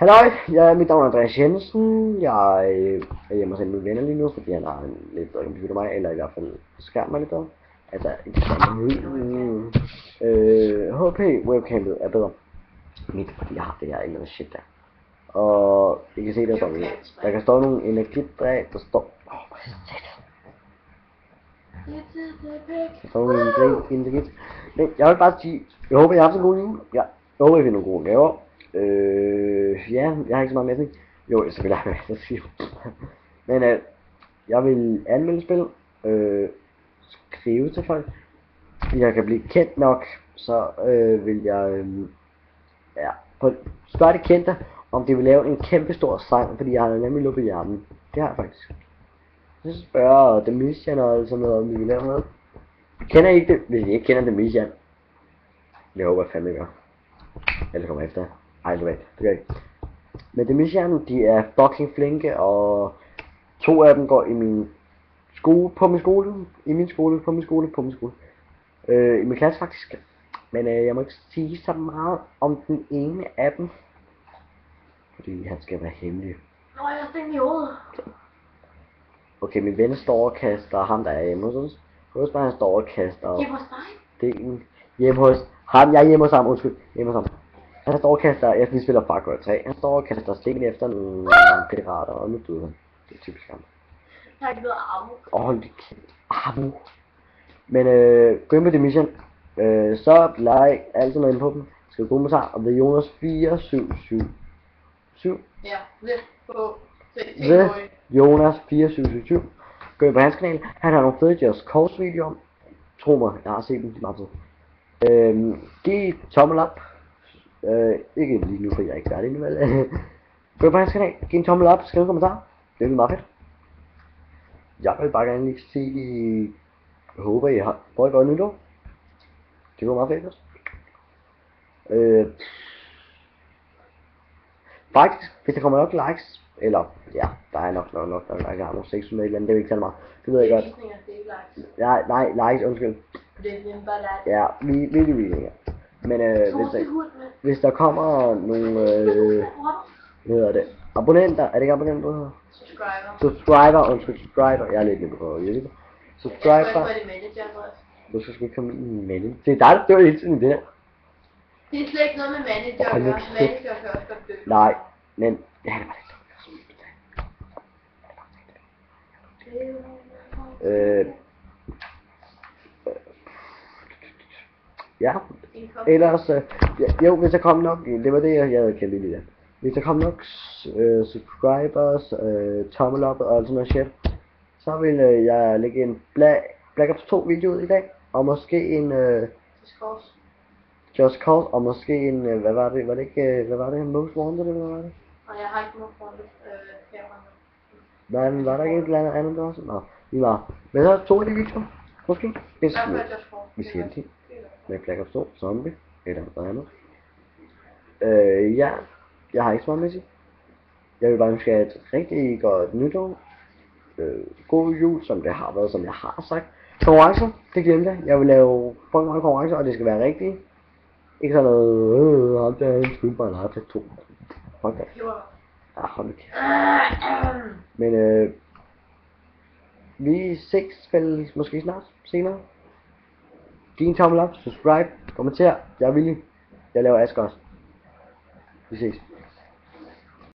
Halløj, mit navn er Andreas Jensen. Jeg er hjemme hos en af mine venner lige nu, fordi han har en lidt bedre computer mig, eller i hvert fald skærm mig lidt bedre. Altså, ikke skærm, HP webcamet er bedre. Mit, fordi jeg har det her eller andet shit der. Og I kan se, der kan stå nogle energidræg, der står... Der står nogle energidræg. Men jeg vil bare sige, jeg håber, jeg har haft en god jul. Ja, jeg håber, I finder nogle gode gaver. Ja, jeg har ikke så meget med at sige. Jo, jeg selvfølgelig har med at sige. Men jeg vil anmelde spil, skrive til folk. Hvis jeg kan blive kendt nok, så vil jeg ja, spørge de kendte, om de vil lave en kæmpe stor sang, fordi jeg har nemlig lukket hjernen. Det har jeg faktisk. Så spørger The Mission og sådan noget, om de vil lave noget. Kender I ikke det? Hvis I ikke kender The Mission, det håber jeg fandme gør. Ellers kommer jeg efter. Ej, det gør ikke. Men The Mission, de er fucking flinke, og 2 af dem går i min skole, på min skole, i min skole, på min skole, på min skole. I min klasse faktisk. Men jeg må ikke sige så meget om den ene af dem, fordi han skal være hemmelig. Nå, jeg har stængt i hovedet. Okay, min ven står og kaster ham, der er hjemme hos os. Hos mig, han står og kaster... Hjemme hos dig? Delen. Hjemme hos ham, jeg er hjemme hos ham, undskyld. Hjemme hos ham. Han står og kaster, vi spiller Far Cry 3. Han står og kaster sten efter nogle pirater, og nu døde han. Det er typisk ham. Jeg har ikke noget armor. Hold det kæft. Armor. Men gå ind på The Mission. Så like, altid noget inde på dem. Skal du med sig, og det er Jonas 4777. Ja, det på Jonas 4777. Gå ind på hans kanal. Han har nogle fede Just Cause videoer. Tro mig, jeg har set dem meget tid. Giv tommel op. Ikke lige nu, for jeg er ikke færdig nu, vel? Gå ind på hans kanal. Giv en tommel op. Skriv en kommentar. Det er meget fedt. Jeg vil bare gerne lige sige, jeg håber I har fået et godt nytår. Det går meget fedt også. Faktisk, hvis der kommer nok likes, eller ja, der er nok jeg har nogle 600 eller andet, det er ikke så meget. Det ved jeg godt. Ja, nej, likes, undskyld. Ja, videovisninger. Men hvis der kommer nogle, hvad hedder det, abonnenter, er det ikke abonnenter, du hedder? Subscriber, jeg er lidt lidt på YouTube. Subscriber. Du skal sgu ikke komme ind i manager. Det er dig, der dør hele tiden i det her. Det er slet ikke noget med manager at gøre. Manager kan også godt dø. Nej, men ja, det var lidt ja, ellers, jo, hvis der kom nok, det var det, jeg havde kendt lige der. Hvis der kom nok subscribers, tommel op og sådan noget shit, så vil jeg lægge en Black Ops 2 video ud i dag, og måske en Just Cause, og måske en, hvad var det, hvad var det, Most Wanted, eller hvad var det? Og jeg har ikke Most Wanted, Nej, men var der ikke et eller andet der også? Nå, lige meget. Men så 2 af de videoer, måske, hvis vi siger det til, med Black Ops 2, Zombie, eller noget andet. Ja, jeg har ikke så meget med at sige. Jeg vil bare ønske jer et rigtig godt nytår. God jul, som det har været, som jeg har sagt. Konkurrencer, det glemte jeg. Jeg vil lave fucking mange konkurrencer, og det skal være rigtige. Ikke sådan noget, ham der er en skyld, bare har til 2. Fuck det. Ja, hold nu kæft. Men vi ses vel måske snart, senere. Giv en tommel op, subscribe, kommenter. Jeg er villig. Jeg laver Ask også. Vi ses.